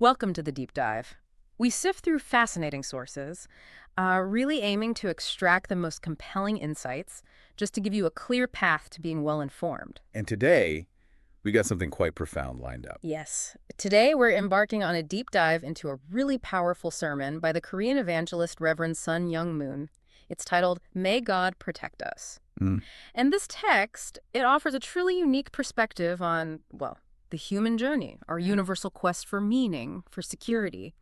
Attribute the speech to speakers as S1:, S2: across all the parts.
S1: Welcome to the Deep Dive. We sift through fascinating sources, really aiming to extract the most compelling insights, just to give you a clear path to being well-informed.
S2: And today, we got something quite profound lined up.
S1: Yes. Today, we're embarking on a deep dive into a really powerful sermon by the Korean evangelist Reverend Myung. It's titled, May God Protect Us.
S2: Mm.
S1: And this text, it offers a truly unique perspective on, well, the human journey, our universal quest for meaning, for security,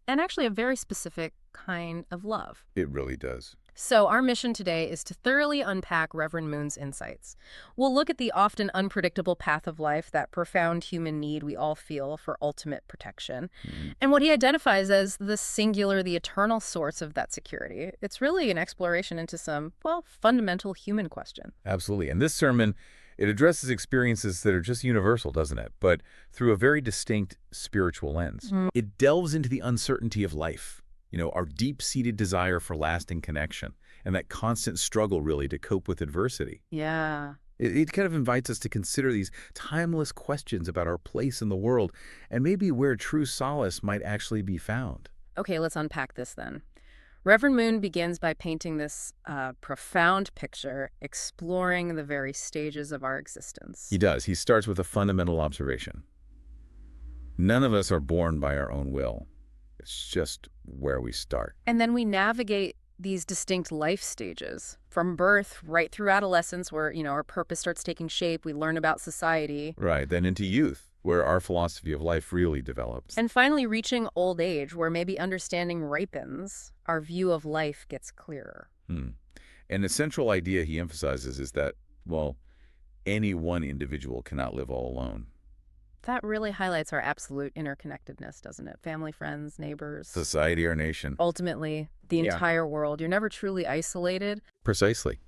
S1: and actually a very specific kind of love.
S2: It really does.
S1: So our mission today is to thoroughly unpack Reverend Moon's insights. We'll look at the often unpredictable path of life, that profound human need we all feel for ultimate protection, and what he identifies as the singular, the eternal source of that security. It's really an exploration into some, well, fundamental human question.
S2: Absolutely. And this sermon, it addresses experiences that are just universal, doesn't it? But through a very distinct spiritual lens. It delves into the uncertainty of life, our deep-seated desire for lasting connection, and that constant struggle, really, to cope with adversity.
S1: Yeah.
S2: It kind of invites us to consider these timeless questions about our place in the world and maybe where true solace might actually be found.
S1: Okay, let's unpack this then. Reverend Moon begins by painting this profound picture, exploring the very stages of our existence.
S2: He does. He starts with a fundamental observation. None of us are born by our own will. It's just where we start.
S1: And then we navigate these distinct life stages, from birth right through adolescence, where, our purpose starts taking shape, we learn about society.
S2: Right, then into youth, where our philosophy of life really develops.
S1: And finally reaching old age, where maybe understanding ripens, our view of life gets clearer.
S2: And the central idea he emphasizes is that, well, any one individual cannot live all alone.
S1: That really highlights our absolute interconnectedness, doesn't it? Family, friends, neighbors.
S2: Society, our nation.
S1: Ultimately, the entire world. You're never truly isolated.
S2: Precisely.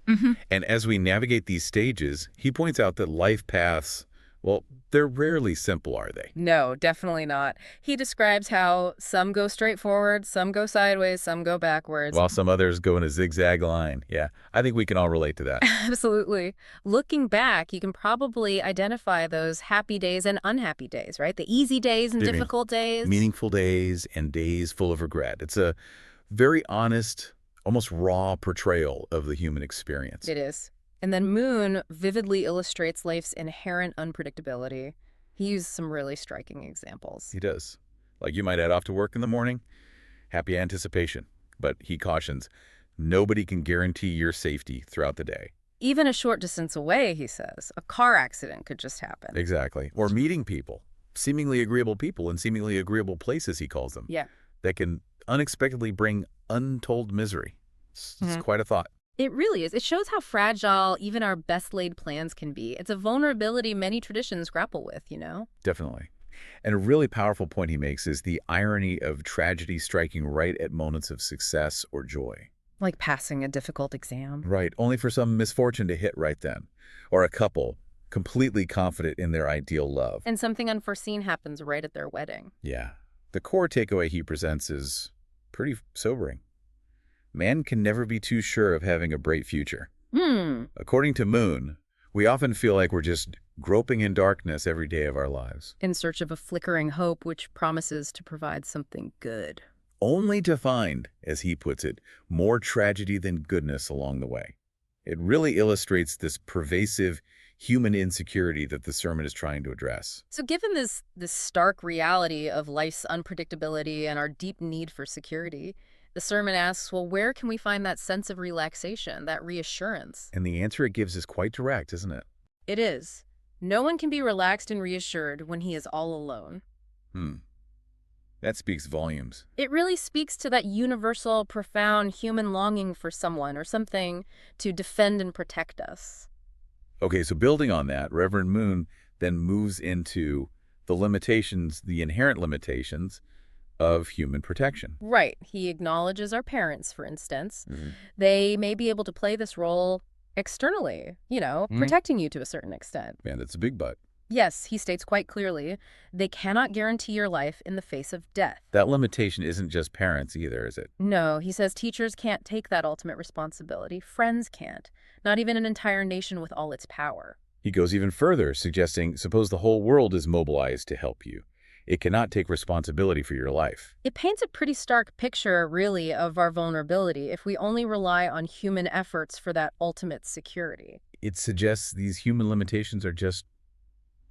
S2: And as we navigate these stages, he points out that life paths, well, they're rarely simple, are they?
S1: No, definitely not. He describes how some go straight forward, some go sideways, some go backwards.
S2: While some others go in a zigzag line. Yeah, I think we can all relate to that.
S1: Absolutely. Looking back, you can probably identify those happy days and unhappy days, right? The easy days and difficult days.
S2: Meaningful days and days full of regret. It's a very honest, almost raw portrayal of the human experience.
S1: It is. And then Moon vividly illustrates life's inherent unpredictability. He uses some really striking examples.
S2: He does. Like you might head off to work in the morning, happy anticipation. But he cautions, nobody can guarantee your safety throughout the day.
S1: Even a short distance away, he says, a car accident could just happen.
S2: Exactly. Or meeting people, seemingly agreeable people in seemingly agreeable places, he calls them.
S1: Yeah.
S2: That can unexpectedly bring untold misery. It's quite a thought.
S1: It really is. It shows how fragile even our best-laid plans can be. It's a vulnerability many traditions grapple with,
S2: Definitely. And a really powerful point he makes is the irony of tragedy striking right at moments of success or joy.
S1: Like passing a difficult exam.
S2: Right, only for some misfortune to hit right then. Or a couple completely confident in their ideal love.
S1: And something unforeseen happens right at their wedding.
S2: Yeah. The core takeaway he presents is pretty sobering. Man can never be too sure of having a bright future. According to Moon, we often feel like we're just groping in darkness every day of our lives.
S1: In search of a flickering hope which promises to provide something good.
S2: Only to find, as he puts it, more tragedy than goodness along the way. It really illustrates this pervasive human insecurity that the sermon is trying to address.
S1: So given this stark reality of life's unpredictability and our deep need for security, the sermon asks, well, where can we find that sense of relaxation, that reassurance?
S2: And the answer it gives is quite direct, isn't it?
S1: It is. No one can be relaxed and reassured when he is all alone.
S2: That speaks volumes.
S1: It really speaks to that universal, profound human longing for someone or something to defend and protect us.
S2: Okay, so building on that, Reverend Moon then moves into the limitations, the inherent limitations of human protection.
S1: Right. He acknowledges our parents, for instance. They may be able to play this role externally, protecting you to a certain extent.
S2: Man, that's a big but.
S1: Yes, he states quite clearly, they cannot guarantee your life in the face of death.
S2: That limitation isn't just parents either, is it?
S1: No, he says teachers can't take that ultimate responsibility. Friends can't. Not even an entire nation with all its power.
S2: He goes even further, suggesting, suppose the whole world is mobilized to help you. It cannot take responsibility for your life.
S1: It paints a pretty stark picture, really, of our vulnerability if we only rely on human efforts for that ultimate security.
S2: It suggests these human limitations are just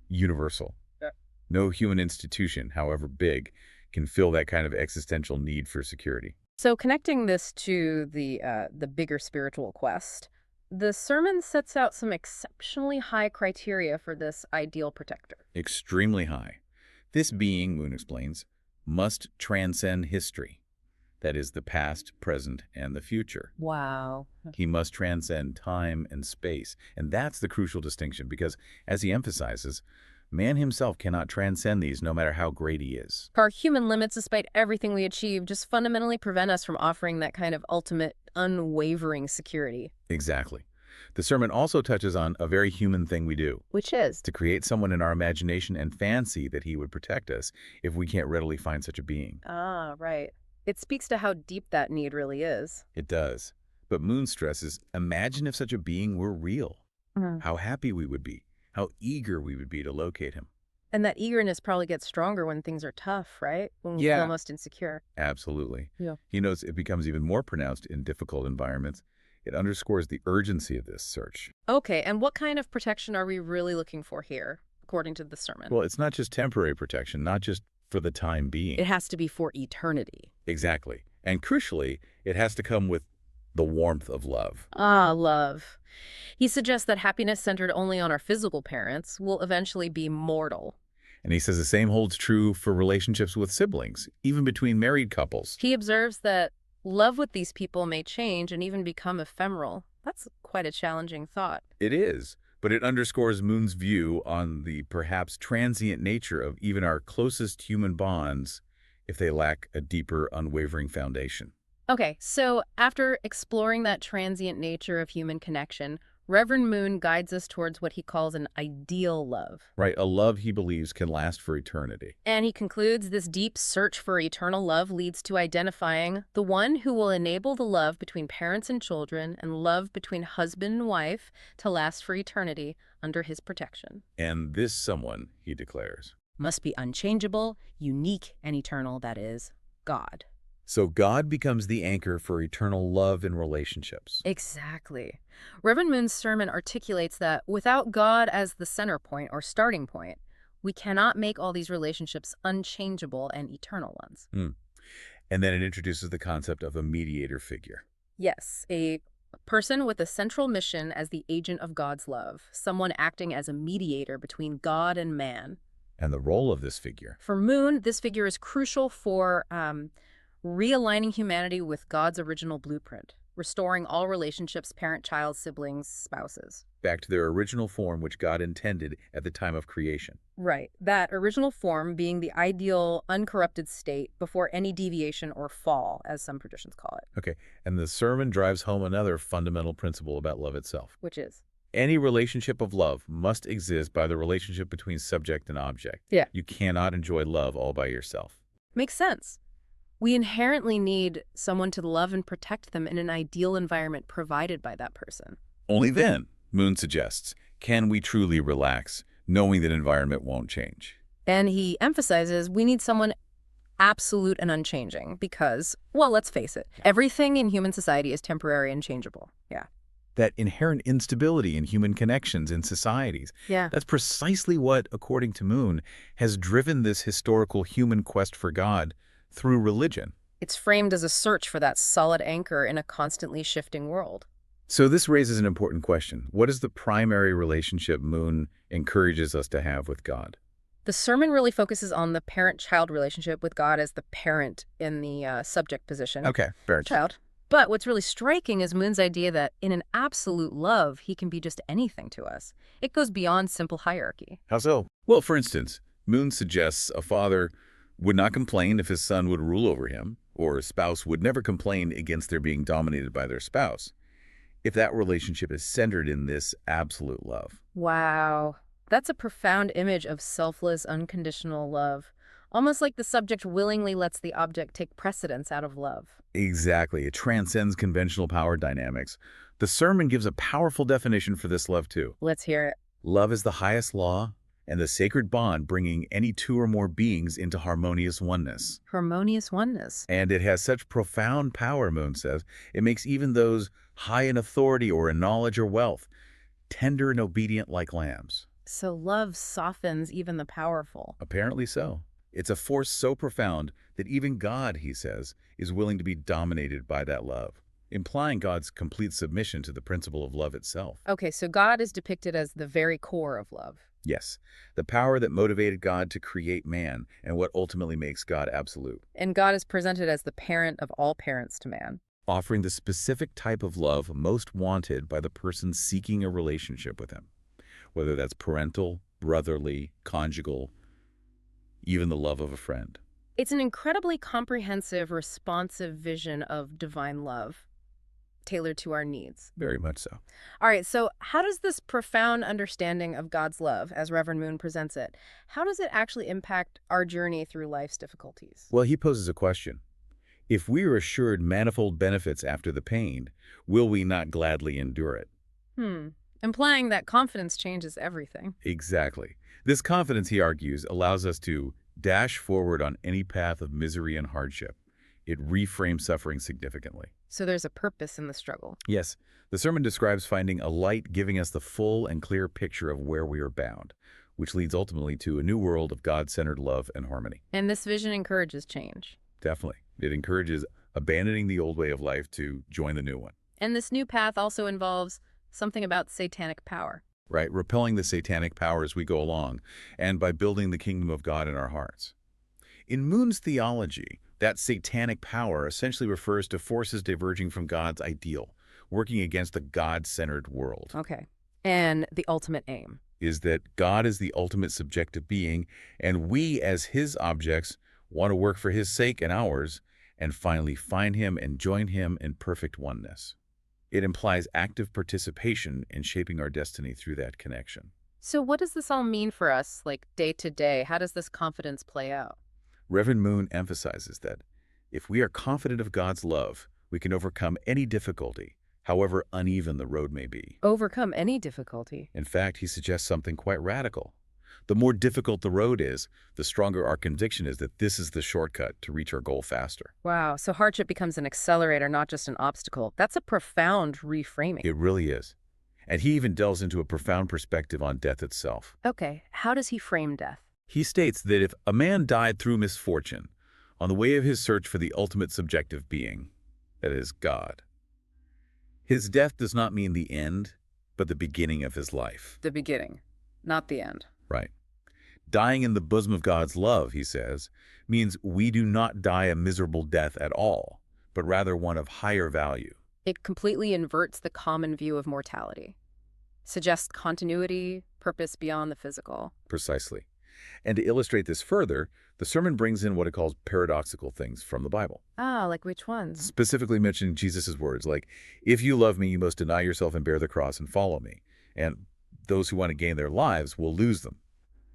S2: universal.
S1: Yeah.
S2: No human institution, however big, can fill that kind of existential need for security.
S1: So connecting this to the bigger spiritual quest, the sermon sets out some exceptionally high criteria for this ideal protector.
S2: Extremely high. This being, Moon explains, must transcend history. That is, the past, present, and the future.
S1: Wow.
S2: He must transcend time and space. And that's the crucial distinction because, as he emphasizes, man himself cannot transcend these no matter how great he is.
S1: Our human limits, despite everything we achieve, just fundamentally prevent us from offering that kind of ultimate, unwavering security.
S2: Exactly. The sermon also touches on a very human thing we do.
S1: Which is?
S2: To create someone in our imagination and fancy that he would protect us if we can't readily find such a being.
S1: Ah, right. It speaks to how deep that need really is.
S2: It does. But Moon stresses, imagine if such a being were real. How happy we would be. How eager we would be to locate him.
S1: And that eagerness probably gets stronger when things are tough, right? When we feel most insecure.
S2: Absolutely.
S1: Yeah.
S2: He notes it becomes even more pronounced in difficult environments. It underscores the urgency of this search.
S1: Okay, and what kind of protection are we really looking for here, according to the sermon?
S2: Well, it's not just temporary protection, not just for the time being.
S1: It has to be for eternity.
S2: Exactly. And crucially, it has to come with the warmth of love.
S1: Ah, love. He suggests that happiness centered only on our physical parents will eventually be mortal.
S2: And he says the same holds true for relationships with siblings, even between married couples.
S1: He observes that love with these people may change and even become ephemeral. That's quite a challenging thought.
S2: It is, but it underscores Moon's view on the perhaps transient nature of even our closest human bonds if they lack a deeper, unwavering foundation.
S1: Okay, so after exploring that transient nature of human connection, Reverend Moon guides us towards what he calls an ideal love.
S2: Right, a love he believes can last for eternity.
S1: And he concludes this deep search for eternal love leads to identifying the one who will enable the love between parents and children and love between husband and wife to last for eternity under his protection.
S2: And this someone, he declares,
S1: Must be unchangeable, unique, and eternal, that is, God.
S2: so God becomes the anchor for eternal love in relationships.
S1: Exactly. Reverend Moon's sermon articulates that without God as the center point or starting point, we cannot make all these relationships unchangeable and eternal ones.
S2: And then it introduces the concept of a mediator figure.
S1: Yes, a person with a central mission as the agent of God's love, someone acting as a mediator between God and man.
S2: And the role of this figure.
S1: For Moon, this figure is crucial for realigning humanity with God's original blueprint, restoring all relationships, parent, child, siblings, spouses.
S2: Back to their original form which God intended at the time of creation.
S1: Right. That original form being the ideal, uncorrupted state before any deviation or fall, as some traditions call it.
S2: Okay, and the sermon drives home another fundamental principle about love itself.
S1: Which is?
S2: Any relationship of love must exist by the relationship between subject and object.
S1: Yeah.
S2: You cannot enjoy love all by yourself.
S1: Makes sense. We inherently need someone to love and protect them in an ideal environment provided by that person.
S2: Only then, Moon suggests, can we truly relax, knowing that environment won't change.
S1: And he emphasizes we need someone absolute and unchanging because, well, let's face it, everything in human society is temporary and changeable. Yeah.
S2: That inherent instability in human connections in societies.
S1: Yeah.
S2: That's precisely what, according to Moon, has driven this historical human quest for God through religion.
S1: It's framed as a search for that solid anchor in a constantly shifting world.
S2: So this raises an important question. What is the primary relationship Moon encourages us to have with God?
S1: The sermon really focuses on the parent-child relationship with God as the parent in the subject position.
S2: Okay, fair.
S1: Child. But what's really striking is Moon's idea that in an absolute love, he can be just anything to us. It goes beyond simple hierarchy.
S2: How so? Well, for instance, Moon suggests a father would not complain if his son would rule over him, or a spouse would never complain against their being dominated by their spouse, if that relationship is centered in this absolute love.
S1: Wow. That's a profound image of selfless, unconditional love. Almost like the subject willingly lets the object take precedence out of love.
S2: Exactly. It transcends conventional power dynamics. The sermon gives a powerful definition for this love, too.
S1: Let's hear it.
S2: Love is the highest law, and the sacred bond bringing any two or more beings into harmonious oneness.
S1: Harmonious oneness.
S2: And it has such profound power, Moon says, it makes even those high in authority or in knowledge or wealth tender and obedient like lambs.
S1: So love softens even the powerful.
S2: Apparently so. It's a force so profound that even God, he says, is willing to be dominated by that love, implying God's complete submission to the principle of love itself.
S1: Okay, so God is depicted as the very core of love.
S2: Yes, the power that motivated God to create man and what ultimately makes God absolute.
S1: And God is presented as the parent of all parents to man.
S2: Offering the specific type of love most wanted by the person seeking a relationship with him, whether that's parental, brotherly, conjugal, even the love of a friend.
S1: It's an incredibly comprehensive, responsive vision of divine love, tailored to our needs.
S2: Very much so.
S1: All right, so how does this profound understanding of God's love, as Reverend Moon presents it, how does it actually impact our journey through life's difficulties?
S2: Well, he poses a question. If we are assured manifold benefits after the pain, will we not gladly endure it?
S1: Implying that confidence changes everything.
S2: Exactly. This confidence, he argues, allows us to dash forward on any path of misery and hardship. It reframes suffering significantly.
S1: So there's a purpose in the struggle.
S2: Yes, the sermon describes finding a light giving us the full and clear picture of where we are bound, which leads ultimately to a new world of God-centered love and harmony.
S1: And this vision encourages change.
S2: Definitely. It encourages abandoning the old way of life to join the new one.
S1: And this new path also involves something about satanic power.
S2: Right, repelling the satanic power as we go along, and by building the kingdom of God in our hearts. In Moon's theology, that satanic power essentially refers to forces diverging from God's ideal, working against the God-centered world.
S1: Okay. And the ultimate aim
S2: is that God is the ultimate subjective being, and we as his objects want to work for his sake and ours, and finally find him and join him in perfect oneness. It implies active participation in shaping our destiny through that connection.
S1: So what does this all mean for us, like day to day? How does this confidence play out?
S2: Reverend Moon emphasizes that if we are confident of God's love, we can overcome any difficulty, however uneven the road may be.
S1: Overcome any difficulty?
S2: In fact, he suggests something quite radical. The more difficult the road is, the stronger our conviction is that this is the shortcut to reach our goal faster.
S1: Wow, so hardship becomes an accelerator, not just an obstacle. That's a profound reframing.
S2: It really is. And he even delves into a profound perspective on death itself.
S1: Okay, how does he frame death?
S2: He states that if a man died through misfortune, on the way of his search for the ultimate subjective being, that is, God, his death does not mean the end, but the beginning of his life.
S1: The beginning, not the end.
S2: Right. Dying in the bosom of God's love, he says, means we do not die a miserable death at all, but rather one of higher value.
S1: It completely inverts the common view of mortality. Suggests continuity, purpose beyond the physical.
S2: Precisely. And to illustrate this further, the sermon brings in what it calls paradoxical things from the Bible.
S1: Ah, like which ones?
S2: Specifically mentioning Jesus' words like, if you love me, you must deny yourself and bear the cross and follow me. And those who want to gain their lives will lose them.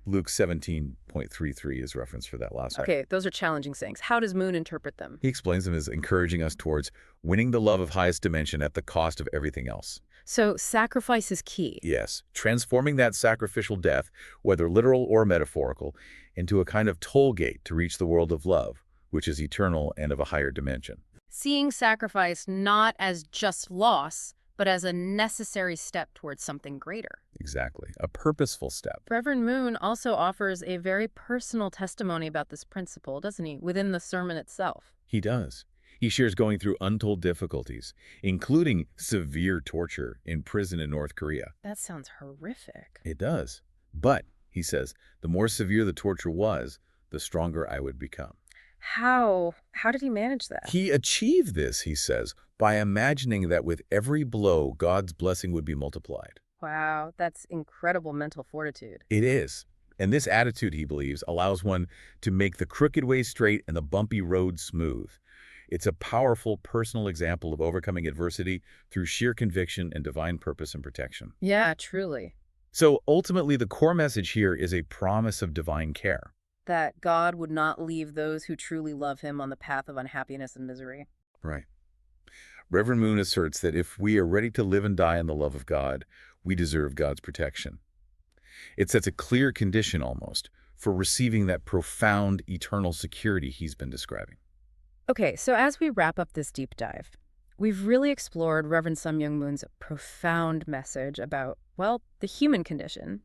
S2: Luke 17.33 is reference for that last one.
S1: Okay, those are challenging sayings. How does Moon interpret them?
S2: He explains them as encouraging us towards winning the love of highest dimension at the cost of everything else.
S1: So sacrifice is key.
S2: Yes, transforming that sacrificial death, whether literal or metaphorical, into a kind of toll gate to reach the world of love, which is eternal and of a higher dimension.
S1: Seeing sacrifice not as just loss, but as a necessary step towards something greater.
S2: Exactly. A purposeful step.
S1: Reverend Moon also offers a very personal testimony about this principle, doesn't he, within the sermon itself?
S2: He does. He shares going through untold difficulties, including severe torture in prison in North Korea.
S1: That sounds horrific.
S2: It does. But, he says, the more severe the torture was, the stronger I would become.
S1: How did he manage that?
S2: He achieved this, he says, by imagining that with every blow, God's blessing would be multiplied.
S1: Wow, that's incredible mental fortitude.
S2: It is. And this attitude, he believes, allows one to make the crooked way straight and the bumpy road smooth. It's a powerful personal example of overcoming adversity through sheer conviction and divine purpose and protection.
S1: Yeah, truly.
S2: So ultimately, the core message here is a promise of divine care.
S1: That God would not leave those who truly love him on the path of unhappiness and misery.
S2: Right. Reverend Moon asserts that if we are ready to live and die in the love of God, we deserve God's protection. It sets a clear condition almost for receiving that profound eternal security he's been describing.
S1: Okay, so as we wrap up this deep dive, we've really explored Reverend Myung Moon's profound message about, well, the human condition,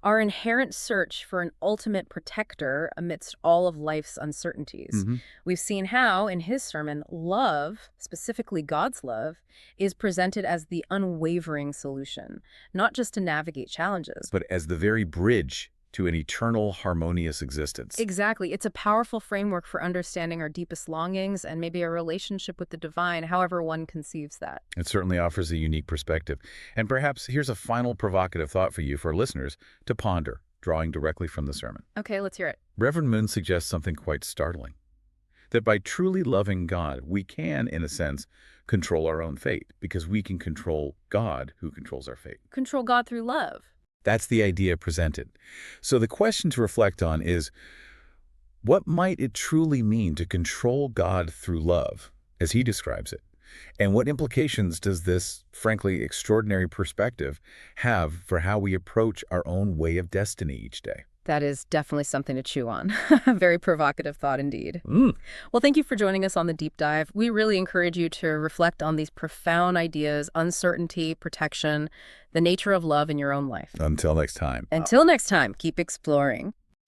S1: our inherent search for an ultimate protector amidst all of life's uncertainties.
S2: hmm
S1: We've seen how, in his sermon, love, specifically God's love, is presented as the unwavering solution, not just to navigate challenges.
S2: But as the very bridge to an eternal, harmonious existence.
S1: Exactly. It's a powerful framework for understanding our deepest longings and maybe a relationship with the divine, however one conceives that.
S2: It certainly offers a unique perspective. And perhaps here's a final provocative thought for you, for listeners, to ponder, drawing directly from the sermon.
S1: Okay, let's hear it.
S2: Reverend Moon suggests something quite startling, that by truly loving God, we can, in a sense, control our own fate, because we can control God who controls our fate.
S1: Control God through love.
S2: That's the idea presented. So the question to reflect on is, what might it truly mean to control God through love, as he describes it? And what implications does this, frankly, extraordinary perspective have for how we approach our own way of destiny each day?
S1: That is definitely something to chew on. Very provocative thought indeed.
S2: Mm.
S1: Well, thank you for joining us on The Deep Dive. We really encourage you to reflect on these profound ideas, uncertainty, protection, the nature of love in your own life.
S2: Until next time.
S1: Until next time, keep exploring.